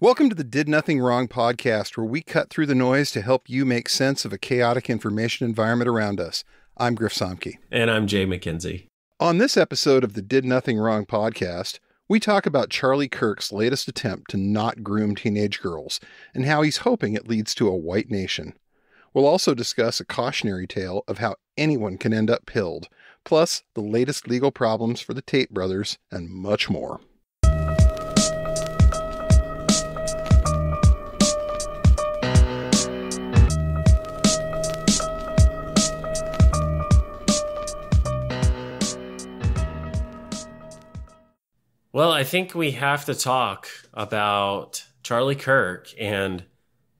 Welcome to the Did Nothing Wrong podcast, where we cut through the noise to help you make sense of a chaotic information environment around us. I'm Griff Somke. And I'm Jay McKenzie. On this episode of the Did Nothing Wrong podcast, we talk about Charlie Kirk's latest attempt to not groom teenage girls and how he's hoping it leads to a white nation. We'll also discuss a cautionary tale of how anyone can end up pilled, plus the latest legal problems for the Tate Brothers, and much more. Well, I think we have to talk about Charlie Kirk and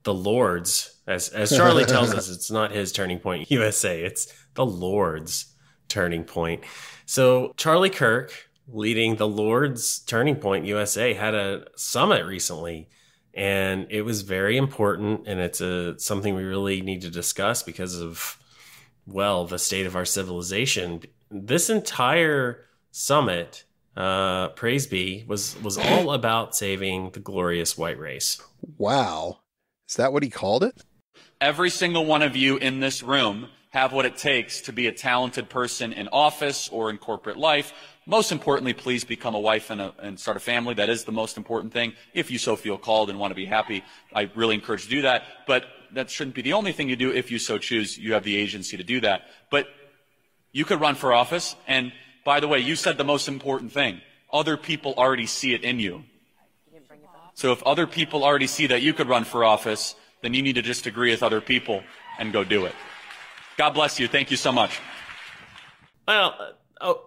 the Lord's. As Charlie tells us, it's not his Turning Point USA. It's the Lord's Turning Point. So Charlie Kirk, leading the Lord's Turning Point USA, had a summit recently. And it was very important. And it's something we really need to discuss because of, well, the state of our civilization. This entire summit, praise be, was all about saving the glorious white race. Wow. Is that what he called it? Every single one of you in this room have what it takes to be a talented person in office or in corporate life. Most importantly, please become a wife and start a family. That is the most important thing. If you so feel called and want to be happy, I really encourage you to do that. But that shouldn't be the only thing you do. If you so choose, you have the agency to do that. But you could run for office. And by the way, you said the most important thing. Other people already see it in you. So if other people already see that you could run for office, then you need to just agree with other people and go do it. God bless you. Thank you so much. Well,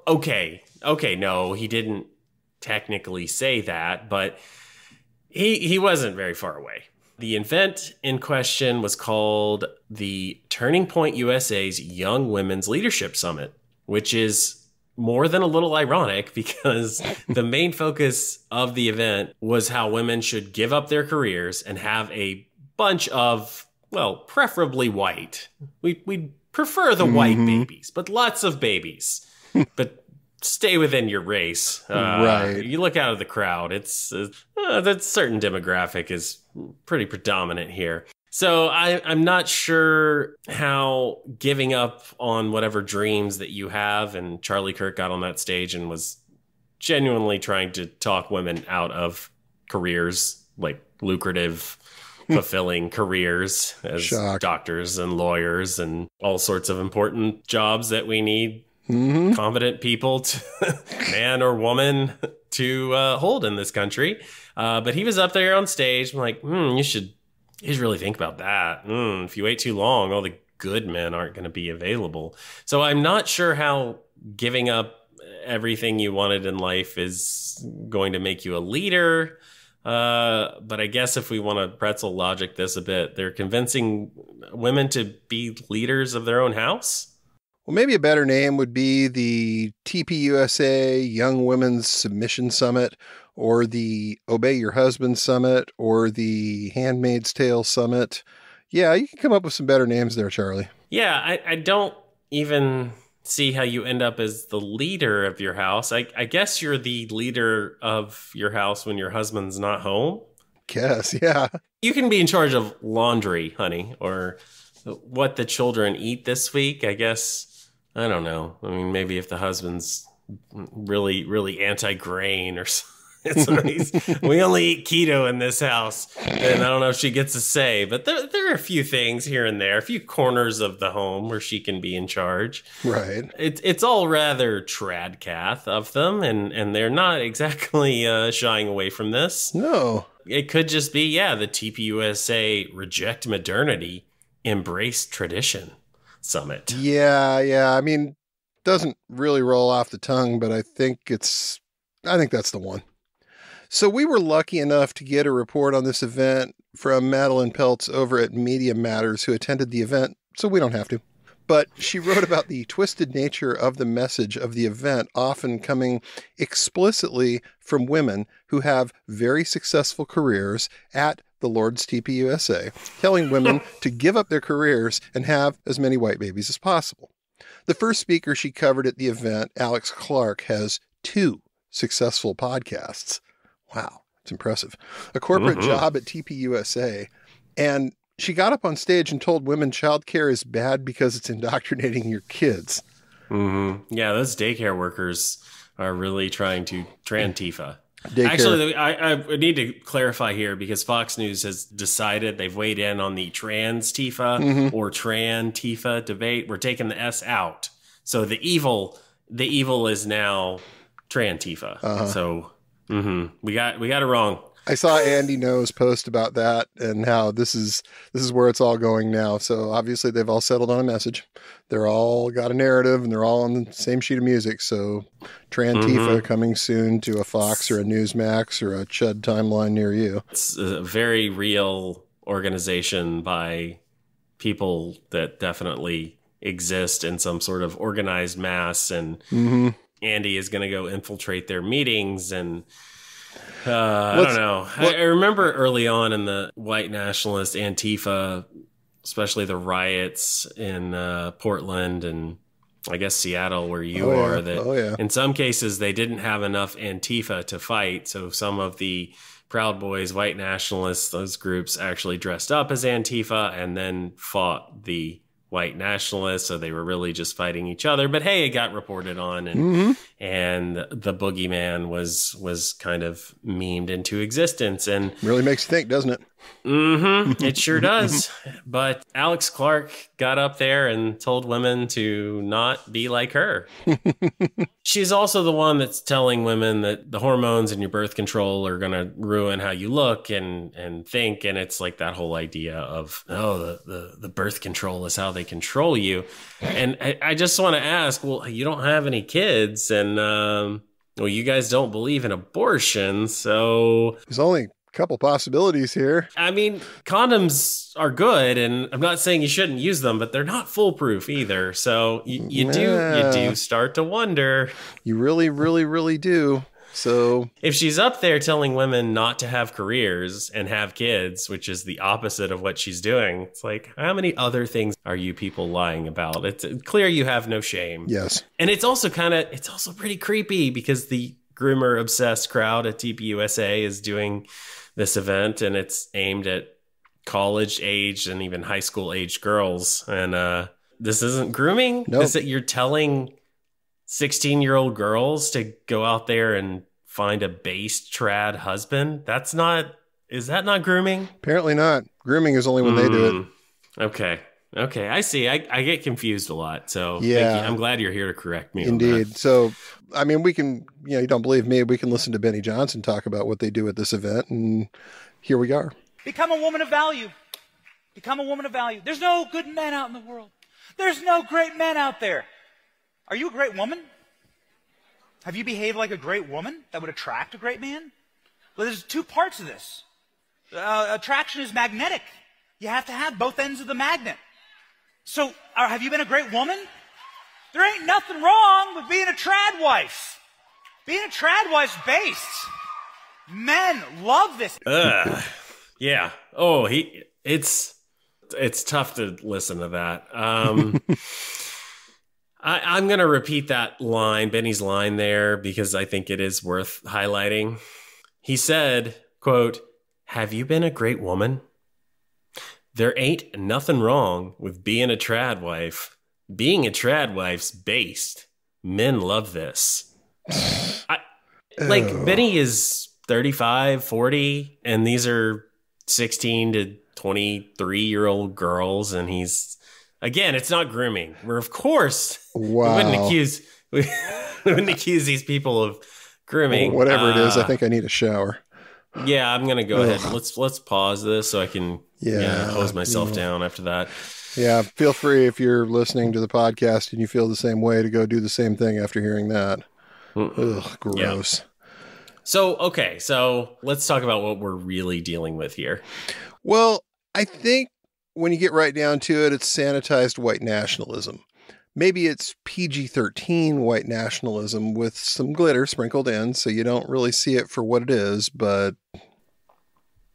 okay. No, he didn't technically say that, but he wasn't very far away. The event in question was called the Turning Point USA's Young Women's Leadership Summit, which is more than a little ironic because the main focus of the event was how women should give up their careers and have a bunch of, well, preferably white. We'd prefer the white babies, but lots of babies. But stay within your race. Right. You look out of the crowd. That certain demographic is pretty predominant here. So I'm not sure how giving up on whatever dreams that you have, and Charlie Kirk got on that stage and was genuinely trying to talk women out of careers, like lucrative, fulfilling careers as doctors and lawyers and all sorts of important jobs that we need competent people, man or woman, to hold in this country. But he was up there on stage. I'm like, you should really think about that. If you wait too long, all the good men aren't going to be available. So I'm not sure how giving up everything you wanted in life is going to make you a leader. But I guess if we want to pretzel logic this a bit, they're convincing women to be leaders of their own house. Well, maybe a better name would be the TPUSA Young Women's Submission Summit, or the Obey Your Husband Summit, or the Handmaid's Tale Summit. Yeah, you can come up with some better names there, Charlie. Yeah, I don't even see how you end up as the leader of your house. I guess you're the leader of your house when your husband's not home. Guess, yeah. You can be in charge of laundry, honey, or what the children eat this week, I guess. I don't know. I mean, maybe if the husband's really, really anti-grain or something. We only eat keto in this house, and I don't know if she gets a say, but there are a few things here and there, a few corners of the home where she can be in charge. Right. It's all rather tradcath of them, and they're not exactly shying away from this. No. It could just be, the TPUSA Reject Modernity, Embrace Tradition Summit. Yeah. I mean, doesn't really roll off the tongue, but I think that's the one. So we were lucky enough to get a report on this event from Madeline Peltz over at Media Matters, who attended the event, so we don't have to. But she wrote about the twisted nature of the message of the event, often coming explicitly from women who have very successful careers at the Lord's TPUSA, telling women to give up their careers and have as many white babies as possible. The first speaker she covered at the event, Alex Clark, has 2 successful podcasts. Wow. It's impressive. A corporate job at TPUSA. And she got up on stage and told women childcare is bad because it's indoctrinating your kids. Yeah, those daycare workers are really trying to Trantifa. Daycare. Actually, I need to clarify here because Fox News has decided they've weighed in on the trans-tifa or tran-tifa debate. We're taking the S out. So the evil is now Trantifa. So we got it wrong. I saw Andy No's post about that and how this is where it's all going now. So obviously they've all settled on a message. They're all got a narrative and they're all on the same sheet of music. So Trantifa coming soon to a Fox or a Newsmax or a Chud timeline near you. It's a very real organization by people that definitely exist in some sort of organized mass. And Andy is going to go infiltrate their meetings and I don't know. I remember early on in the white nationalist Antifa, especially the riots in Portland and I guess Seattle where you are, that in some cases they didn't have enough Antifa to fight. So some of the Proud Boys, white nationalists, those groups actually dressed up as Antifa and then fought the white nationalists. So they were really just fighting each other. But hey, it got reported on and the boogeyman was kind of memed into existence. And really makes you think, doesn't it? It sure does. But Alex Clark got up there and told women to not be like her. She's also the one that's telling women that the hormones in your birth control are going to ruin how you look and think. And it's like that whole idea of, the birth control is how they control you. And I just want to ask, well, you don't have any kids and, well, you guys don't believe in abortion. So there's only couple possibilities here. I mean, condoms are good, and I'm not saying you shouldn't use them, but they're not foolproof either. So you do start to wonder. You really, really, really do. So if she's up there telling women not to have careers and have kids, which is the opposite of what she's doing, it's like, how many other things are you people lying about? It's clear you have no shame. Yes. And it's also pretty creepy because the groomer obsessed crowd at TPUSA is doing this event and it's aimed at college age and even high school age girls. And this isn't grooming. Nope. You're telling 16-year-old girls to go out there and find a based trad husband. Is that not grooming? Apparently not. Grooming is only when they do it. Okay. I see. I get confused a lot. So yeah, thank you. I'm glad you're here to correct me. Indeed. On that. So, I mean, we can, you don't believe me. We can listen to Benny Johnson talk about what they do at this event. And here we are. Become a woman of value. Become a woman of value. There's no good men out in the world. There's no great men out there. Are you a great woman? Have you behaved like a great woman that would attract a great man? Well, there's two parts of this. Attraction is magnetic. You have to have both ends of the magnet. So, have you been a great woman? There ain't nothing wrong with being a trad wife. Being a trad wife's based. Men love this. Yeah. Oh, it's tough to listen to that. I'm going to repeat that line, Benny's line there, because I think it is worth highlighting. He said, quote, "Have you been a great woman? There ain't nothing wrong with being a trad wife. Being a trad wife's based. Men love this." Benny is 35, 40, and these are 16 to 23-year-old girls, and he's, again, it's not grooming. We're, of course, wow. we wouldn't accuse these people of grooming. Well, whatever it is, I think I need a shower. Yeah, I'm going to go ahead. Let's pause this so I can hose myself down after that. Yeah, feel free if you're listening to the podcast and you feel the same way to go do the same thing after hearing that. Ugh, gross. Yeah. So let's talk about what we're really dealing with here. Well, I think when you get right down to it, it's sanitized white nationalism. Maybe it's PG-13 white nationalism with some glitter sprinkled in, so you don't really see it for what it is, but...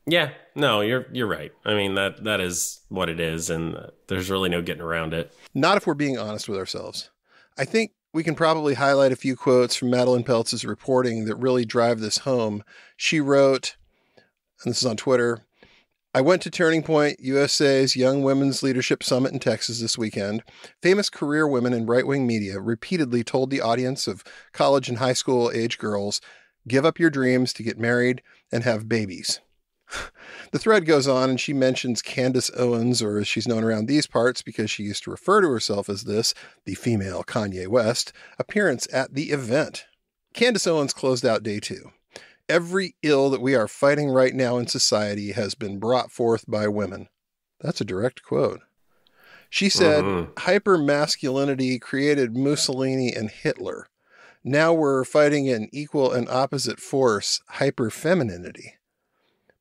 Yeah, no, you're right. I mean, that is what it is, and there's really no getting around it. Not if we're being honest with ourselves. I think we can probably highlight a few quotes from Madeline Peltz's reporting that really drive this home. She wrote, and this is on Twitter. I went to Turning Point USA's Young Women's Leadership Summit in Texas this weekend. Famous career women in right-wing media repeatedly told the audience of college and high school age girls, give up your dreams to get married and have babies. The thread goes on, and she mentions Candace Owens, or as she's known around these parts because she used to refer to herself as this, the female Kanye West, appearance at the event. Candace Owens closed out day 2. Every ill that we are fighting right now in society has been brought forth by women. That's a direct quote. She said, hypermasculinity created Mussolini and Hitler. Now we're fighting an equal and opposite force, hyperfemininity.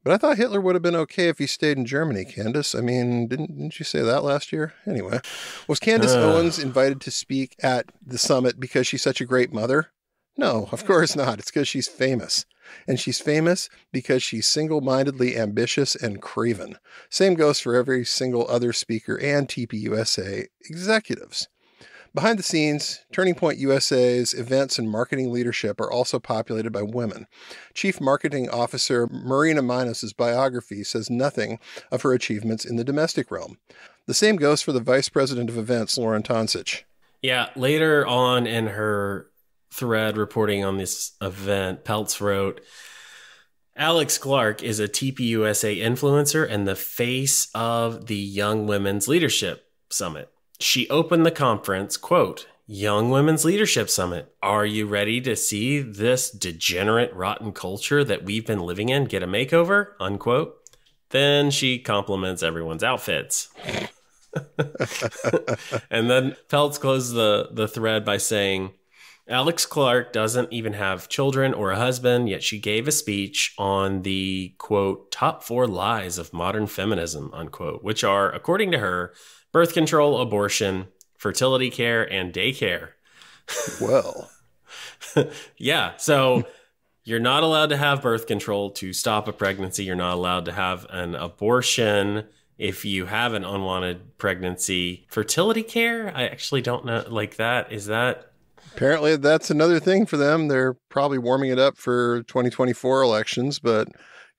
But I thought Hitler would have been okay if he stayed in Germany, Candace. I mean, didn't you say that last year? Anyway, was Candace Owens invited to speak at the summit because she's such a great mother? No, of course not. It's because she's famous. And she's famous because she's single-mindedly ambitious and craven. Same goes for every single other speaker and TPUSA executives. Behind the scenes, Turning Point USA's events and marketing leadership are also populated by women. Chief Marketing Officer Marina Minos' biography says nothing of her achievements in the domestic realm. The same goes for the Vice President of Events, Lauren Tonsich. Yeah, later on in her thread reporting on this event, Peltz wrote, Alex Clark is a TPUSA influencer and the face of the Young Women's Leadership Summit. She opened the conference, quote, Young Women's Leadership Summit. Are you ready to see this degenerate, rotten culture that we've been living in get a makeover? Unquote. Then she compliments everyone's outfits. And then Peltz closed the thread by saying, Alex Clark doesn't even have children or a husband, yet she gave a speech on the, quote, top 4 lies of modern feminism, unquote, which are, according to her, birth control, abortion, fertility care, and daycare. Well. Yeah, so you're not allowed to have birth control to stop a pregnancy. You're not allowed to have an abortion if you have an unwanted pregnancy. Fertility care? I actually don't know. Like that, is that... Apparently, that's another thing for them. They're probably warming it up for 2024 elections, but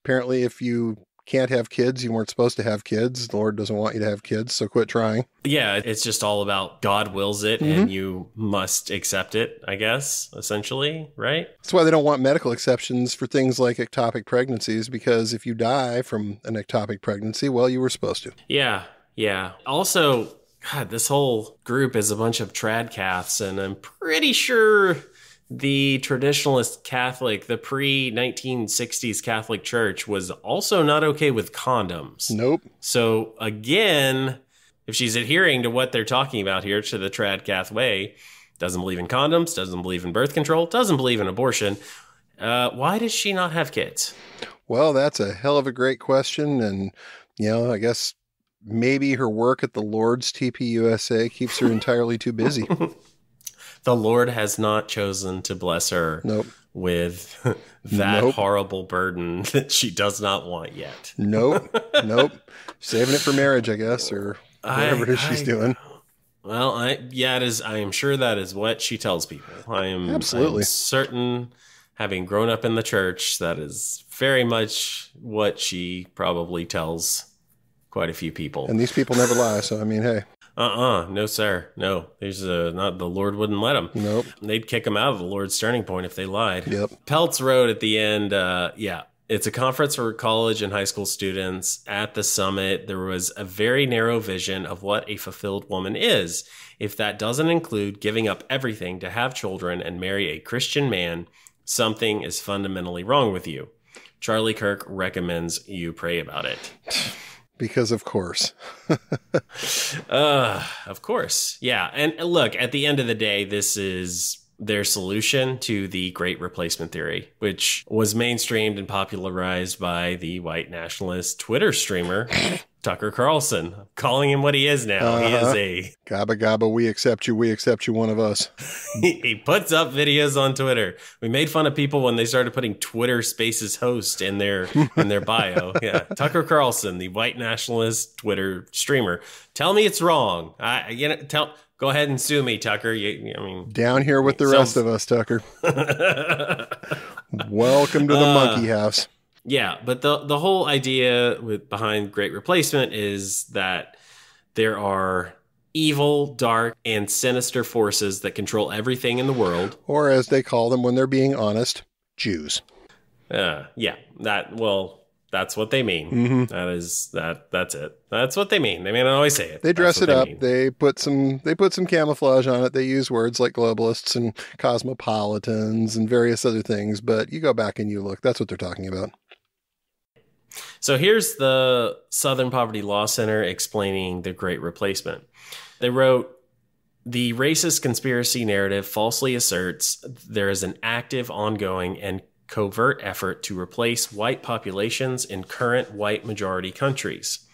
apparently if you can't have kids, you weren't supposed to have kids. The Lord doesn't want you to have kids, so quit trying. Yeah, it's just all about God wills it, and you must accept it, I guess, essentially, right? That's why they don't want medical exceptions for things like ectopic pregnancies, because if you die from an ectopic pregnancy, well, you were supposed to. Yeah. Also, God, this whole group is a bunch of trad caths, and I'm pretty sure the traditionalist Catholic, the pre-1960s Catholic Church was also not okay with condoms. Nope. So again, if she's adhering to what they're talking about here, to the trad cath way, doesn't believe in condoms, doesn't believe in birth control, doesn't believe in abortion, why does she not have kids? Well, that's a hell of a great question. And, I guess maybe her work at the Lord's TPUSA keeps her entirely too busy. The Lord has not chosen to bless her with that horrible burden that she does not want yet. Nope. Saving it for marriage, I guess, or whatever it is she's doing. Well, I am sure that is what she tells people. I am certain, having grown up in the church, that is very much what she probably tells quite a few people. And these people never lie, so I mean, hey. No, sir. No, there's not. The Lord wouldn't let them. Nope. They'd kick them out of the Lord's Turning Point if they lied. Yep. Peltz wrote at the end, it's a conference for college and high school students. At the summit, there was a very narrow vision of what a fulfilled woman is. If that doesn't include giving up everything to have children and marry a Christian man, something is fundamentally wrong with you. Charlie Kirk recommends you pray about it. Because of course. Of course. Yeah. And look, at the end of the day, this is their solution to the Great Replacement Theory, which was mainstreamed and popularized by the white nationalist Twitter streamer, Tucker Carlson, calling him what he is now. He is a... Gabba gabba, we accept you, one of us. He puts up videos on Twitter. We made fun of people when they started putting Twitter Spaces host in their bio. Yeah, Tucker Carlson, the white nationalist Twitter streamer. Tell me it's wrong. Go ahead and sue me, Tucker. Down here with the rest of us, Tucker. Welcome to the monkey house. Yeah, but the whole idea behind Great Replacement is that there are evil, dark, and sinister forces that control everything in the world. Or as they call them when they're being honest, Jews. Yeah, that's what they mean. Mm-hmm. That's it. That's what they mean. They may not always say it. They dress it up. Mean. They put some camouflage on it. They use words like globalists and cosmopolitans and various other things. But you go back and you look. That's what they're talking about. So here's the Southern Poverty Law Center explaining the Great Replacement. They wrote, the racist conspiracy narrative falsely asserts there is an active, ongoing, and covert effort to replace white populations in current white majority countries.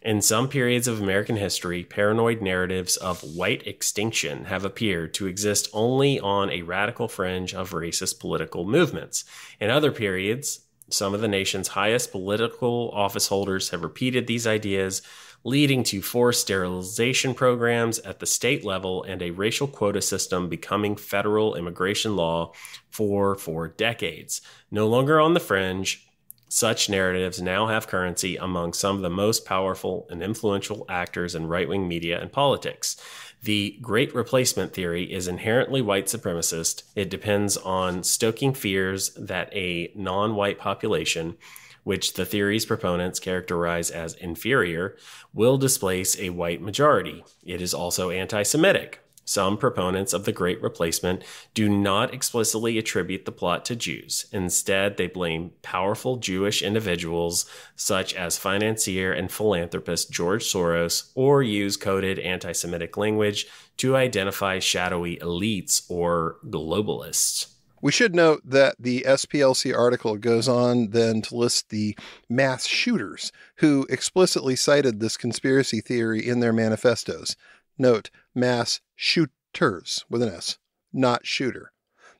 In some periods of American history, paranoid narratives of white extinction have appeared to exist only on a radical fringe of racist political movements. In other periods, some of the nation's highest political office holders have repeated these ideas, leading to forced sterilization programs at the state level and a racial quota system becoming federal immigration law for 4 decades. No longer on the fringe, such narratives now have currency among some of the most powerful and influential actors in right-wing media and politics. The Great Replacement theory is inherently white supremacist. It depends on stoking fears that a non-white population, which the theory's proponents characterize as inferior, will displace a white majority. It is also anti-Semitic. Some proponents of the Great Replacement do not explicitly attribute the plot to Jews. Instead, they blame powerful Jewish individuals such as financier and philanthropist George Soros, or use coded anti-Semitic language to identify shadowy elites or globalists. We should note that the SPLC article goes on then to list the mass shooters who explicitly cited this conspiracy theory in their manifestos. Note, mass shooters with an S, not shooter.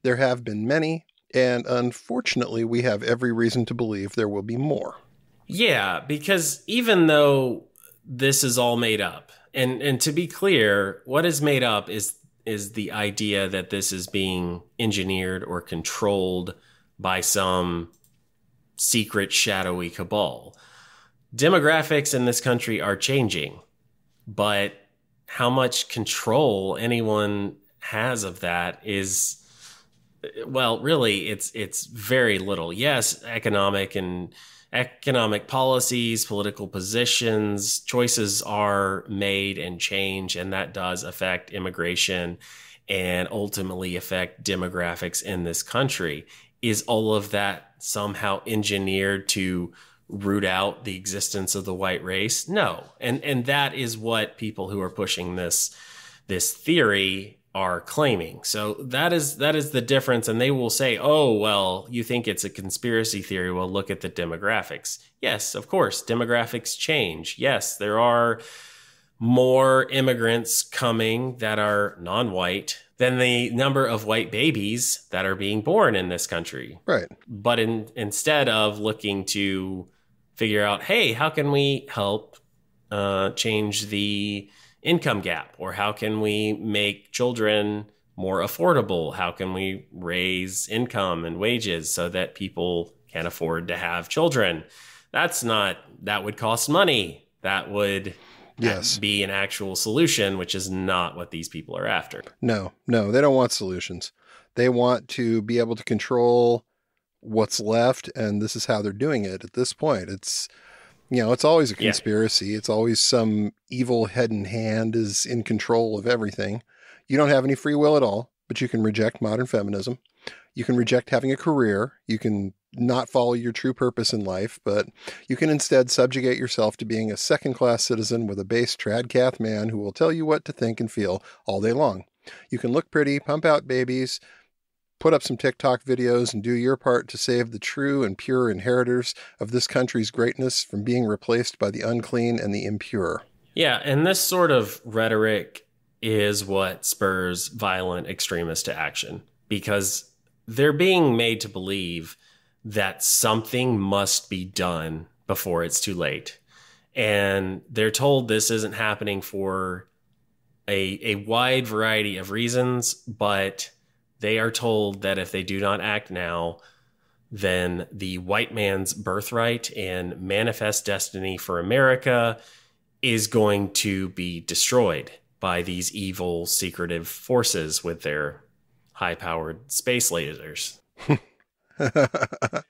There have been many, and unfortunately, we have every reason to believe there will be more. Yeah, because even though this is all made up, and to be clear, what is made up is the idea that this is being engineered or controlled by some secret shadowy cabal. Demographics in this country are changing, but how much control anyone has of that is, well, really, it's very little. Yes, economic policies, political positions, choices are made and change, and that does affect immigration and ultimately affect demographics in this country. Is all of that somehow engineered to root out the existence of the white race? No. And that is what people who are pushing this theory are claiming. So that is the difference. And they will say, oh, well, you think it's a conspiracy theory. Well, look at the demographics. Yes, of course, demographics change. Yes, there are more immigrants coming that are non-white than the number of white babies that are being born in this country. Right. But instead of looking to figure out, hey, how can we help change the income gap? Or how can we make children more affordable? How can we raise income and wages so that people can afford to have children? That would cost money. That would be an actual solution, which is not what these people are after. No, they don't want solutions. They want to be able to control what's left, and this is how they're doing it at this point. It's always a conspiracy. Yeah. It's always some evil head and hand is in control of everything. You don't have any free will at all, but you can reject modern feminism. You can reject having a career. You can not follow your true purpose in life, but you can instead subjugate yourself to being a second-class citizen with a base tradcath man who will tell you what to think and feel all day long. You can look pretty, pump out babies, put up some TikTok videos, and do your part to save the true and pure inheritors of this country's greatness from being replaced by the unclean and the impure. Yeah, and this sort of rhetoric is what spurs violent extremists to action, because they're being made to believe that something must be done before it's too late. And they're told this isn't happening for a wide variety of reasons, but they are told that if they do not act now, then the white man's birthright and manifest destiny for America is going to be destroyed by these evil, secretive forces with their high-powered space lasers.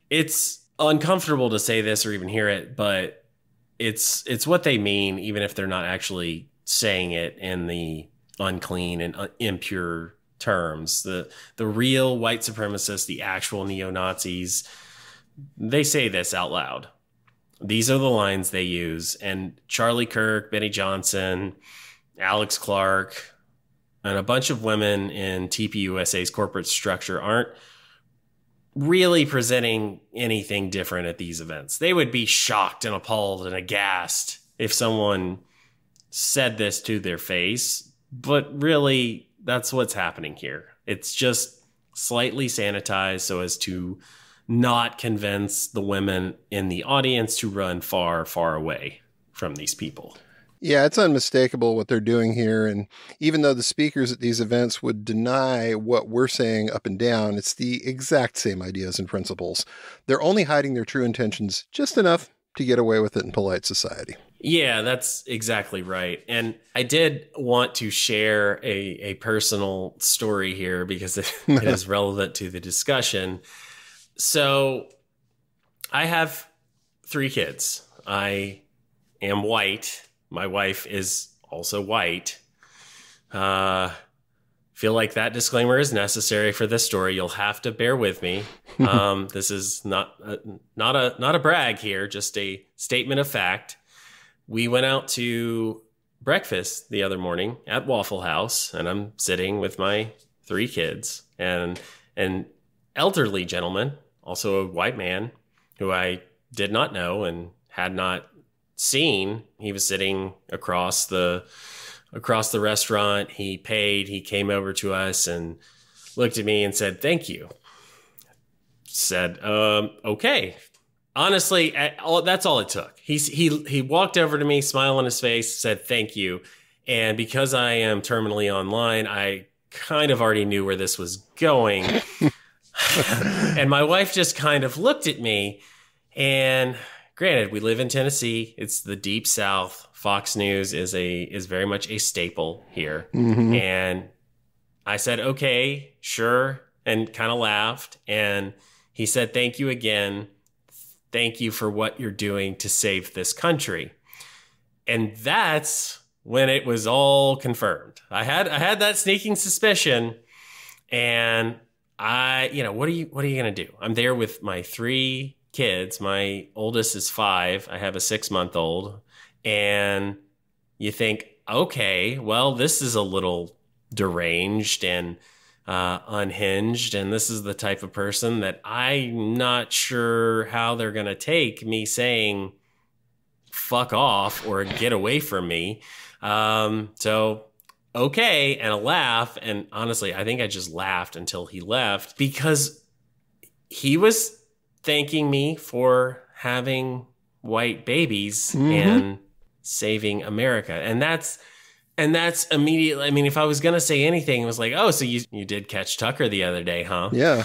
It's uncomfortable to say this or even hear it, but it's what they mean, even if they're not actually saying it in the unclean and impure terms. The real white supremacists, the actual neo-Nazis, they say this out loud. These are the lines they use. And Charlie Kirk, Benny Johnson, Alex Clark, and a bunch of women in TPUSA's corporate structure aren't really presenting anything different at these events. They would be shocked and appalled and aghast if someone said this to their face, but really that's what's happening here. It's just slightly sanitized so as to not convince the women in the audience to run far, far away from these people. Yeah, it's unmistakable what they're doing here. And even though the speakers at these events would deny what we're saying up and down, it's the exact same ideas and principles. They're only hiding their true intentions just enough to get away with it in polite society. Yeah, that's exactly right. And I did want to share a personal story here because it is relevant to the discussion. So I have 3 kids. I am white. My wife is also white. Feel like that disclaimer is necessary for this story. You'll have to bear with me. This is not a brag here, just a statement of fact. We went out to breakfast the other morning at Waffle House, and I'm sitting with my 3 kids and an elderly gentleman, also a white man, who I did not know and had not seen. He was sitting across the restaurant. He paid. He came over to us and looked at me and said, "Thank you." Said, "Okay." Honestly, that's all it took. He walked over to me, smile on his face, said, "Thank you." And because I am terminally online, I kind of already knew where this was going. And my wife just kind of looked at me, and granted, we live in Tennessee. It's the deep South. Fox News is very much a staple here. Mm-hmm. And I said, "Okay, sure," and kind of laughed. And he said, "Thank you again. Thank you for what you're doing to save this country." And that's when it was all confirmed. I had that sneaking suspicion, and what are you going to do? I'm there with my 3 kids. My oldest is 5. I have a 6-month-old. And you think, okay, well, this is a little deranged and unhinged. And this is the type of person that I'm not sure how they're going to take me saying, "Fuck off" or "get away from me." So, okay. And a laugh. And honestly, I think I just laughed until he left because he was thanking me for having white babies and saving America. And that's immediately, I mean, if I was going to say anything, it was like, "Oh, so you did catch Tucker the other day, huh?" Yeah.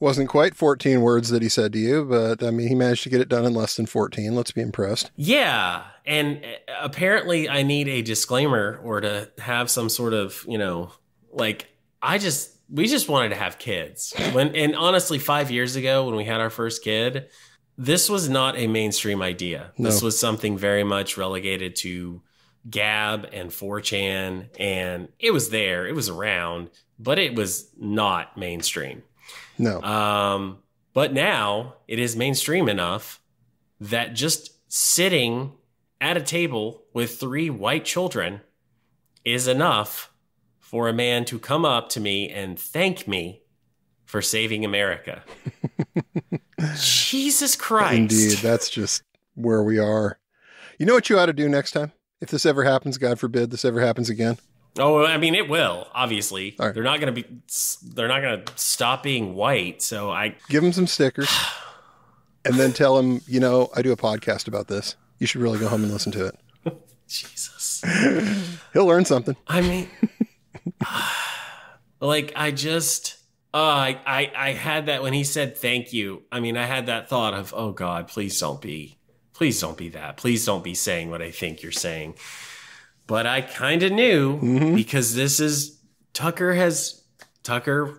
Wasn't quite 14 words that he said to you, but I mean, he managed to get it done in less than 14. Let's be impressed. Yeah. And apparently I need a disclaimer or to have some sort of, we just wanted to have kids. And honestly, 5 years ago when we had our first kid, this was not a mainstream idea. No. This was something very much relegated to Gab and 4chan, and it was there, it was around, but it was not mainstream. No. But now it is mainstream enough that just sitting at a table with 3 white children is enough for a man to come up to me and thank me for saving America. Jesus Christ. Indeed, that's just where we are. You know what you ought to do next time? If this ever happens, God forbid this ever happens again. Oh, I mean, it will, obviously. Right. They're not going to stop being white. So I give them some stickers and then tell them, I do a podcast about this. You should really go home and listen to it. Jesus. He'll learn something. I mean, I had that when he said thank you. I mean, I had that thought of, oh God, please don't be that. Please don't be saying what I think you're saying. But I kind of knew because this is Tucker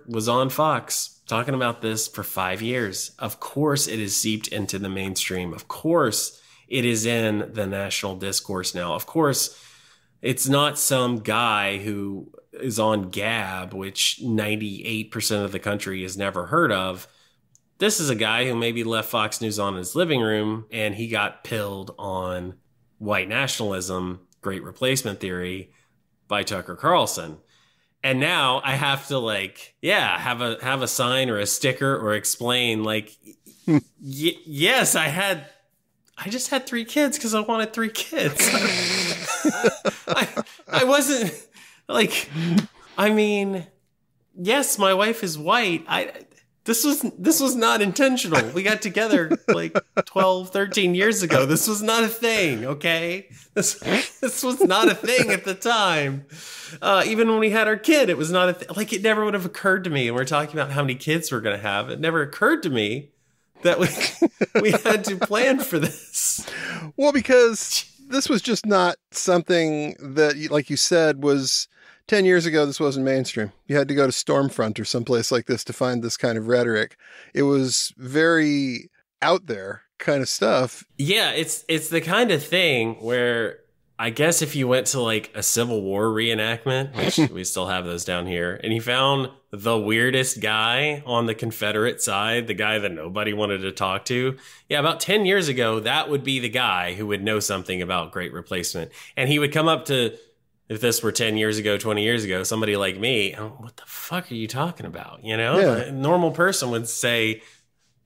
was on Fox talking about this for 5 years. Of course it is seeped into the mainstream. Of course it is in the national discourse now. Of course it's not some guy who is on Gab, which 98% of the country has never heard of. This is a guy who maybe left Fox News on in his living room and he got pilled on white nationalism, great replacement theory by Tucker Carlson. And now I have to have a sign or a sticker or explain yes, I just had 3 kids because I wanted 3 kids. I wasn't yes, my wife is white. This was not intentional. We got together 12, 13 years ago. This was not a thing, okay? This was not a thing at the time. Even when we had our kid, it was not a thing. It never would have occurred to me. And we're talking about how many kids we're going to have. It never occurred to me that we had to plan for this. Well, because this was just not something that, like you said, was 10 years ago. This wasn't mainstream. You had to go to Stormfront or someplace like this to find this kind of rhetoric. It was very out there kind of stuff. Yeah, it's the kind of thing where I guess if you went to a Civil War reenactment, which we still have those down here, and you found the weirdest guy on the Confederate side, the guy that nobody wanted to talk to. Yeah, about 10 years ago, that would be the guy who would know something about Great Replacement. And he would come up to, if this were 10 years ago, 20 years ago, somebody like me, what the fuck are you talking about? You know, Yeah. A normal person would say,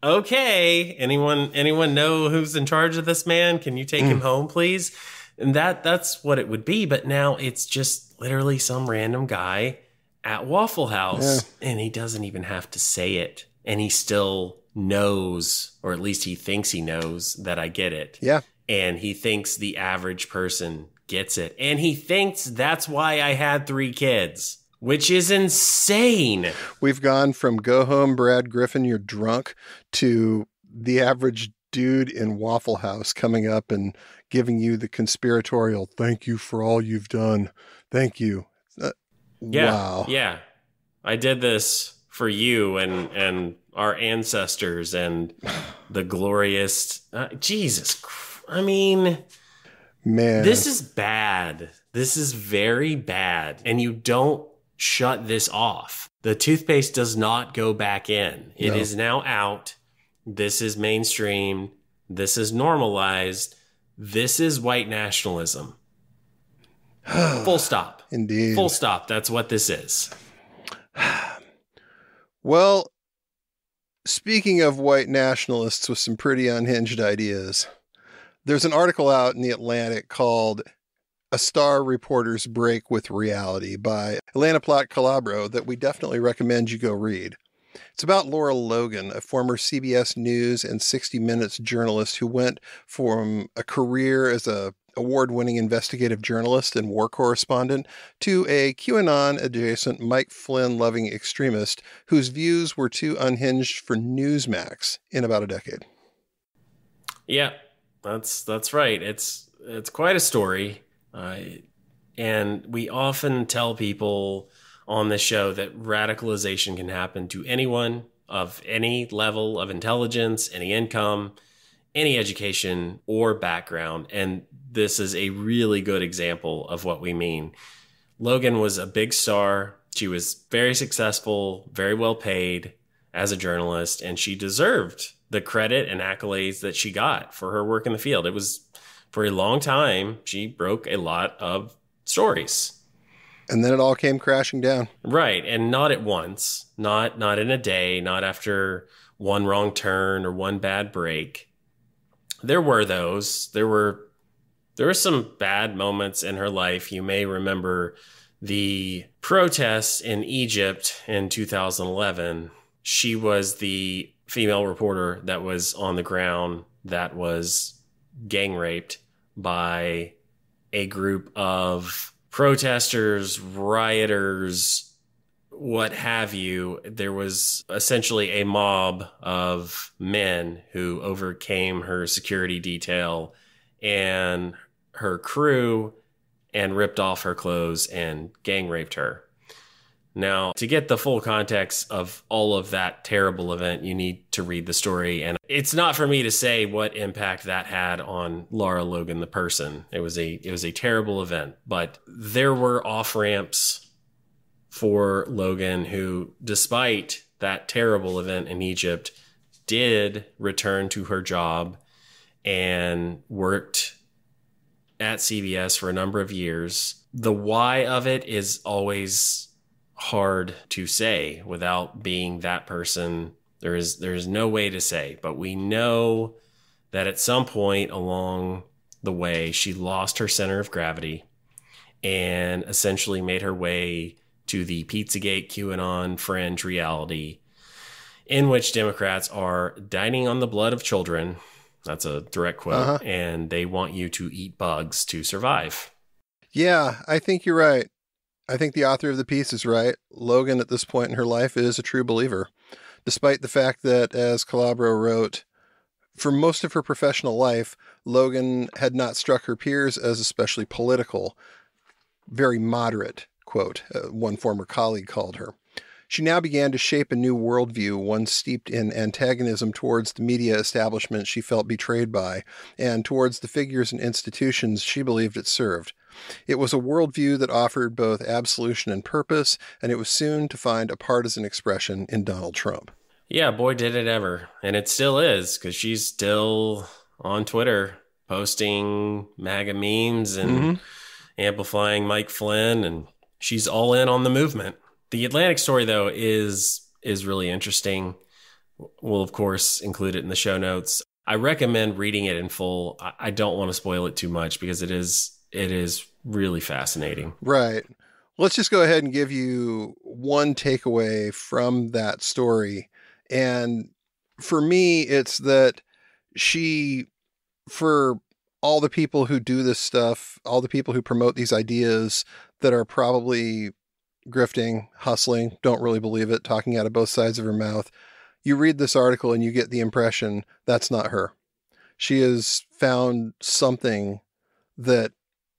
okay, anyone know who's in charge of this man? Can you take him home, please? And that's what it would be. But now it's just literally some random guy at Waffle House, and he doesn't even have to say it. And he still knows, or at least he thinks he knows, that I get it. Yeah. And he thinks the average person gets it. And he thinks that's why I had 3 kids, which is insane. We've gone from go home, Brad Griffin, you're drunk, to the average dude in Waffle House coming up and giving you the conspiratorial, thank you for all you've done. Thank you. Yeah. Wow. Yeah. I did this for you and our ancestors and the glorious Jesus. I mean, Man. this is bad. This is very bad. And you don't shut this off. The toothpaste does not go back in. It is now out. This is mainstream. This is normalized. This is white nationalism. Full stop. Indeed. Full stop. That's what this is. Well, speaking of white nationalists with some pretty unhinged ideas, there's an article out in The Atlantic called A Star Reporter's Break with Reality by Elena Platt Calabro that we definitely recommend you go read. It's about Laura Logan, a former CBS News and 60 Minutes journalist who went from a career as a award-winning investigative journalist and war correspondent to a QAnon-adjacent Mike Flynn-loving extremist whose views were too unhinged for Newsmax in about a decade. Yeah, that's right. It's quite a story. And we often tell people on this show that radicalization can happen to anyone of any level of intelligence, any income, any education or background. And this is a really good example of what we mean. Logan was a big star. She was very successful, very well paid as a journalist, and she deserved the credit and accolades that she got for her work in the field. It was, for a long time, she broke a lot of stories. And then it all came crashing down. Right. And not at once, not in a day, not after one wrong turn or one bad break. There were those. There were some bad moments in her life. You may remember the protests in Egypt in 2011. She was the female reporter that was on the ground that was gang raped by a group of protesters, rioters, what have you, there was essentially a mob of men who overcame her security detail and her crew and ripped off her clothes and gang raped her. Now, to get the full context of all of that terrible event, you need to read the story. And it's not for me to say what impact that had on Lara Logan, the person. It was a terrible event, but there were off-ramps for Logan who, despite that terrible event in Egypt, did return to her job and worked at CBS for a number of years. The why of it is always hard to say without being that person. There's no way to say, but we know that at some point along the way, she lost her center of gravity and essentially made her way to the Pizzagate QAnon fringe reality in which Democrats are dining on the blood of children. That's a direct quote. And they want you to eat bugs to survive. Yeah, I think you're right. I think the author of the piece is right. Logan, at this point in her life, is a true believer, despite the fact that, as Calabro wrote, for most of her professional life, Logan had not struck her peers as especially political, very moderate, quote, one former colleague called her. She now began to shape a new worldview, one steeped in antagonism towards the media establishment she felt betrayed by, and towards the figures and institutions she believed it served. It was a worldview that offered both absolution and purpose, and it was soon to find a partisan expression in Donald Trump. Yeah, boy, did it ever. And it still is, because she's still on Twitter posting MAGA memes and amplifying Mike Flynn, and she's all in on the movement. The Atlantic story, though, is really interesting. We'll, of course, include it in the show notes. I recommend reading it in full. I don't want to spoil it too much because it is really fascinating. Right. Let's just go ahead and give you one takeaway from that story. And for me, it's that for all the people who do this stuff, all the people who promote these ideas that are probably grifting, hustling, don't really believe it, talking out of both sides of her mouth, you read this article and you get the impression that's not her. She has found something that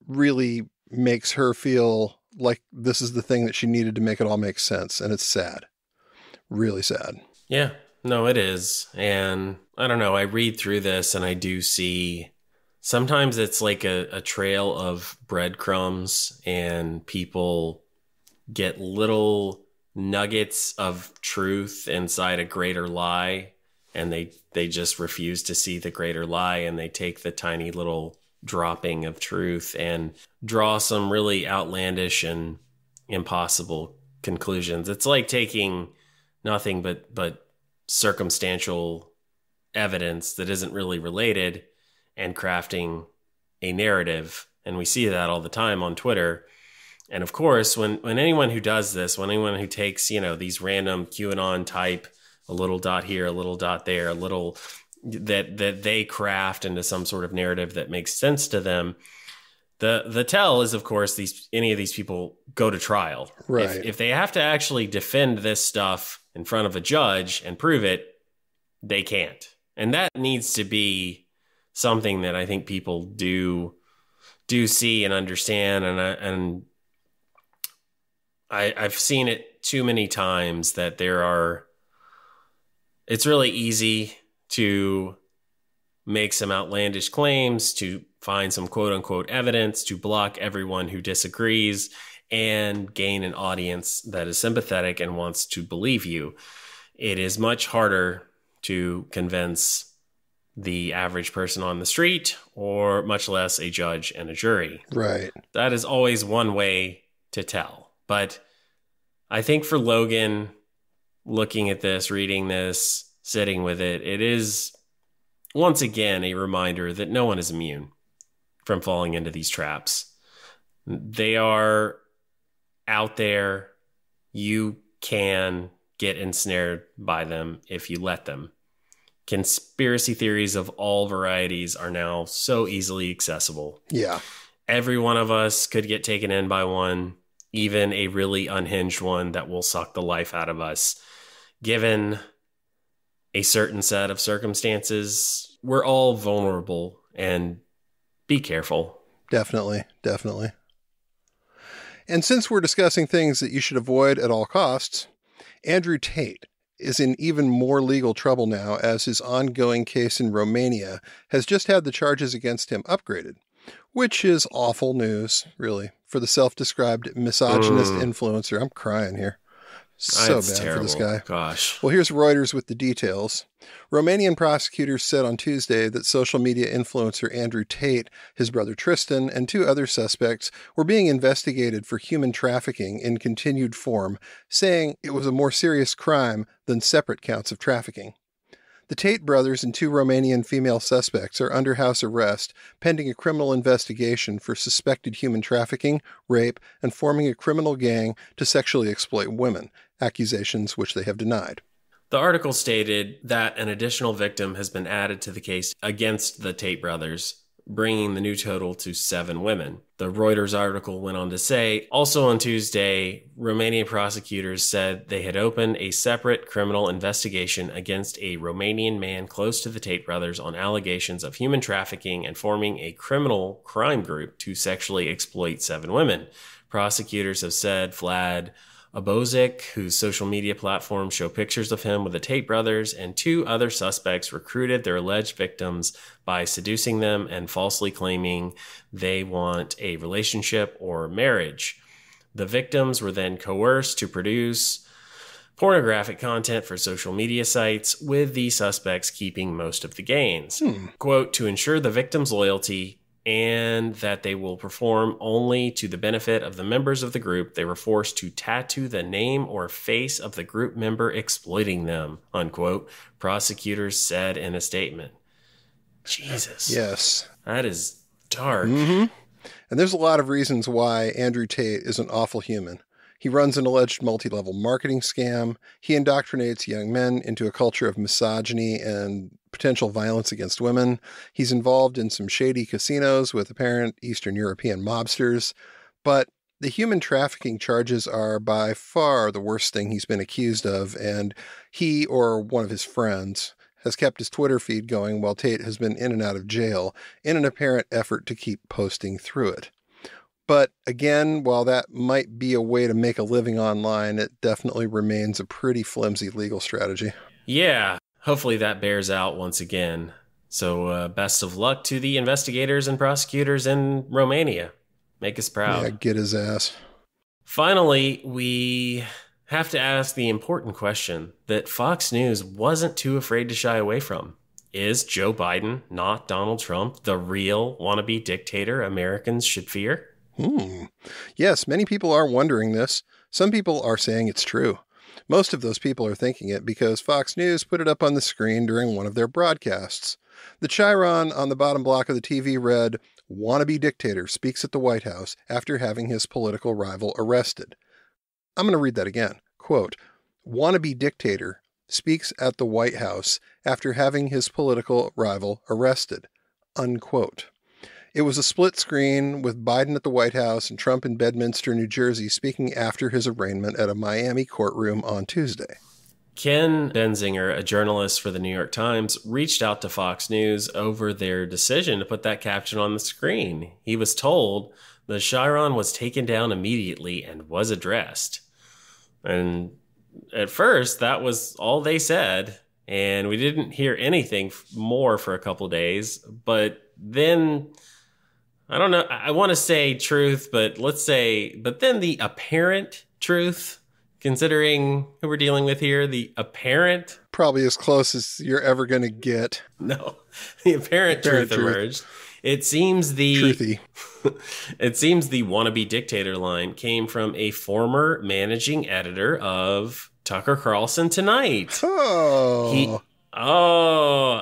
really makes her feel like this is the thing that she needed to make it all make sense. And it's sad. Really sad. Yeah, no, it is. And I don't know, I read through this and I do see sometimes it's like a trail of breadcrumbs and people get little nuggets of truth inside a greater lie. And they just refuse to see the greater lie. And they take the tiny little dropping of truth and draw some really outlandish and impossible conclusions. It's like taking nothing but circumstantial evidence that isn't really related and crafting a narrative. And we see that all the time on Twitter. And of course, when anyone who does this, when anyone who takes, these random QAnon type, a little dot here, a little dot there, a little that they craft into some sort of narrative that makes sense to them, the tell is, of course, any of these people go to trial. Right. If they have to actually defend this stuff in front of a judge and prove it, they can't. And that needs to be something that I think people do see and understand. And I've seen it too many times that it's really easy to make some outlandish claims, to find some quote unquote evidence, to block everyone who disagrees and gain an audience that is sympathetic and wants to believe you. It is much harder to convince the average person on the street, or much less a judge and a jury. Right. That is always one way to tell. But I think for Logan, looking at this, reading this, sitting with it, it is once again a reminder that no one is immune from falling into these traps. They are out there. You can get ensnared by them if you let them. Conspiracy theories of all varieties are now so easily accessible. Yeah. Every one of us could get taken in by one even a really unhinged one that will suck the life out of us. Given a certain set of circumstances, we're all vulnerable, and be careful. Definitely. And since we're discussing things that you should avoid at all costs, Andrew Tate is in even more legal trouble now as his ongoing case in Romania has just had the charges against him upgraded, which is awful news, really, for the self-described misogynist influencer. I'm crying here. So That's bad terrible. for this guy. Gosh. Well, here's Reuters with the details. Romanian prosecutors said on Tuesday that social media influencer Andrew Tate, his brother Tristan, and 2 other suspects were being investigated for human trafficking in continued form, saying it was a more serious crime than separate counts of trafficking. The Tate brothers and 2 Romanian female suspects are under house arrest pending a criminal investigation for suspected human trafficking, rape, and forming a criminal gang to sexually exploit women, accusations which they have denied. The article stated that an additional victim has been added to the case against the Tate brothers, bringing the new total to 7 women. The Reuters article went on to say, also on Tuesday, Romanian prosecutors said they had opened a separate criminal investigation against a Romanian man close to the Tate brothers on allegations of human trafficking and forming a criminal crime group to sexually exploit 7 women. Prosecutors have said Vlad Abozic, whose social media platforms show pictures of him with the Tate brothers, and 2 other suspects recruited their alleged victims by seducing them and falsely claiming they want a relationship or marriage. The victims were then coerced to produce pornographic content for social media sites, with the suspects keeping most of the gains. Quote, to ensure the victim's loyalty and that they will perform only to the benefit of the members of the group, they were forced to tattoo the name or face of the group member exploiting them, unquote, prosecutors said in a statement. Jesus. Yes. That is dark. And there's a lot of reasons why Andrew Tate is an awful human. He runs an alleged multi-level marketing scam. He indoctrinates young men into a culture of misogyny and potential violence against women. He's involved in some shady casinos with apparent Eastern European mobsters. But the human trafficking charges are by far the worst thing he's been accused of, and he or one of his friends has kept his Twitter feed going while Tate has been in and out of jail in an apparent effort to keep posting through it. But again, while that might be a way to make a living online, it definitely remains a pretty flimsy legal strategy. Yeah, hopefully that bears out once again. So best of luck to the investigators and prosecutors in Romania. Make us proud. Yeah, get his ass. Finally, we have to ask the important question that Fox News wasn't too afraid to shy away from. Is Joe Biden, not Donald Trump, the real wannabe dictator Americans should fear? Yes, many people are wondering this. Some people are saying it's true. Most of those people are thinking it because Fox News put it up on the screen during one of their broadcasts. The chyron on the bottom block of the TV read, "Wannabe Dictator speaks at the White House after having his political rival arrested." I'm going to read that again. Quote, "Wannabe Dictator speaks at the White House after having his political rival arrested." Unquote. It was a split screen with Biden at the White House and Trump in Bedminster, New Jersey, speaking after his arraignment at a Miami courtroom on Tuesday. Ken Benzinger, a journalist for the New York Times, reached out to Fox News over their decision to put that caption on the screen. He was told the chyron was taken down immediately and was addressed. And at first, that was all they said, and we didn't hear anything more for a couple of days. But then, I don't know, I want to say truth, but then the apparent truth, considering who we're dealing with here, the apparent... Probably as close as you're ever going to get. No, the apparent truth emerged. It seems the wannabe dictator line came from a former managing editor of Tucker Carlson Tonight.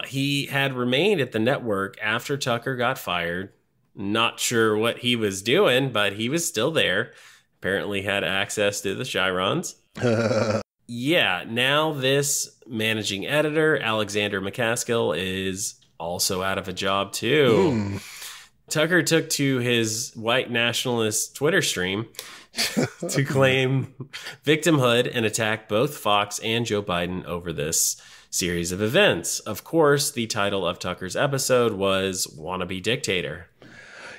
He had remained at the network after Tucker got fired. Not sure what he was doing, but he was still there. Apparently had access to the chyrons. Yeah, now this managing editor, Alexander McCaskill, is also out of a job too. Tucker took to his white nationalist Twitter stream to claim victimhood and attack both Fox and Joe Biden over this series of events. Of course, the title of Tucker's episode was Wannabe Dictator.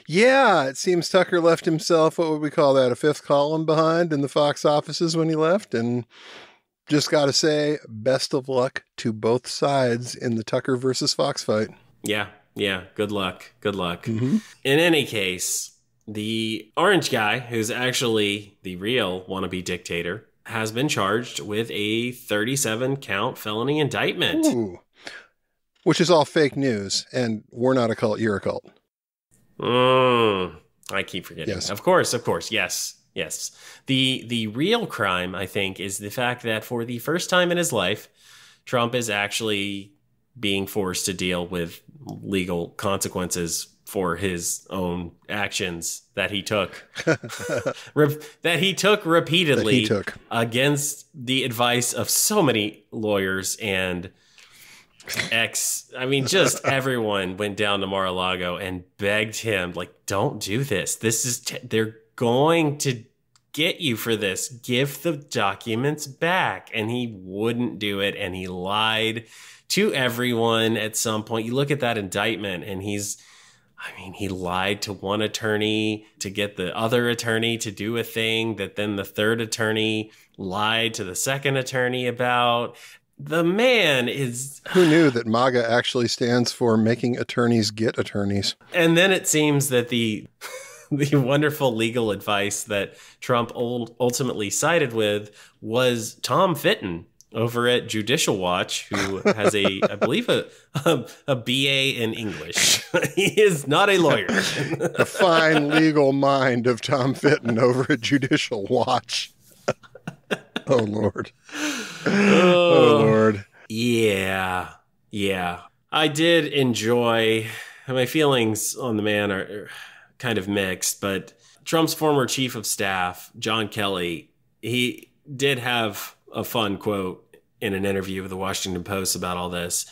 Yeah, it seems Tucker left himself, what would we call that, a fifth column behind in the Fox offices when he left. And just got to say, best of luck to both sides in the Tucker versus Fox fight. Yeah. Good luck. Mm-hmm. In any case, the orange guy, who's actually the real wannabe dictator, has been charged with a 37-count felony indictment. Ooh. Which is all fake news, and we're not a cult, you're a cult. I keep forgetting. Yes. Of course. Yes. The real crime, I think, is the fact that for the first time in his life, Trump is actually being forced to deal with legal consequences for his own actions that he took. Repeatedly against the advice of so many lawyers and just everyone went down to Mar-a-Lago and begged him, like, don't do this. This is, they're going to get you for this. Give the documents back. And he wouldn't do it. And he lied to everyone at some point. You look at that indictment and he lied to one attorney to get the other attorney to do a thing that then the third attorney lied to the second attorney about. The man is... Who knew that MAGA actually stands for making attorneys get attorneys? And then it seems that the wonderful legal advice that Trump ultimately sided with was Tom Fitton over at Judicial Watch, who has I believe a BA in English. He is not a lawyer. The fine legal mind of Tom Fitton over at Judicial Watch. Oh, Lord. Oh, Lord. Yeah. I did enjoy... My feelings on the man are kind of mixed, but Trump's former chief of staff, John Kelly, he did have a fun quote in an interview with the Washington Post about all this.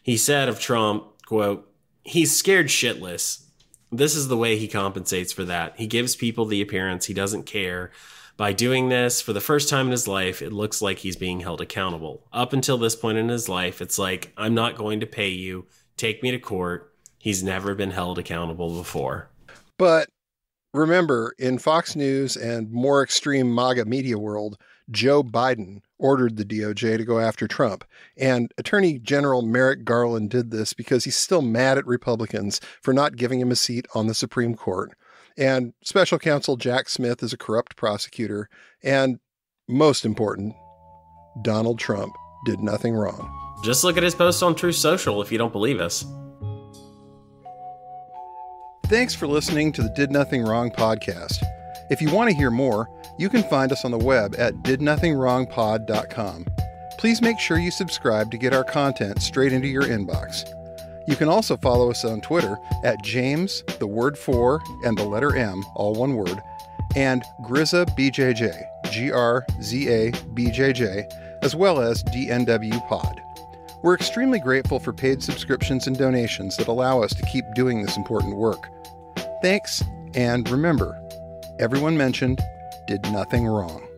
He said of Trump, quote, "He's scared shitless. This is the way he compensates for that. He gives people the appearance he doesn't care. By doing this, for the first time in his life, it looks like he's being held accountable. Up until this point in his life, it's like, I'm not going to pay you. Take me to court. He's never been held accountable before." But remember, in Fox News and more extreme MAGA media world, Joe Biden ordered the DOJ to go after Trump. And Attorney General Merrick Garland did this because he's still mad at Republicans for not giving him a seat on the Supreme Court. And Special Counsel Jack Smith is a corrupt prosecutor. And most important, Donald Trump did nothing wrong. Just look at his post on Truth Social if you don't believe us. Thanks for listening to the Did Nothing Wrong podcast. If you want to hear more, you can find us on the web at didnothingwrongpod.com. Please make sure you subscribe to get our content straight into your inbox. You can also follow us on Twitter at James, the word 4, and the letter M, all one word, and Grizza BJJ, GRZA BJJ, as well as DNW Pod. We're extremely grateful for paid subscriptions and donations that allow us to keep doing this important work. Thanks, and remember, everyone mentioned did nothing wrong.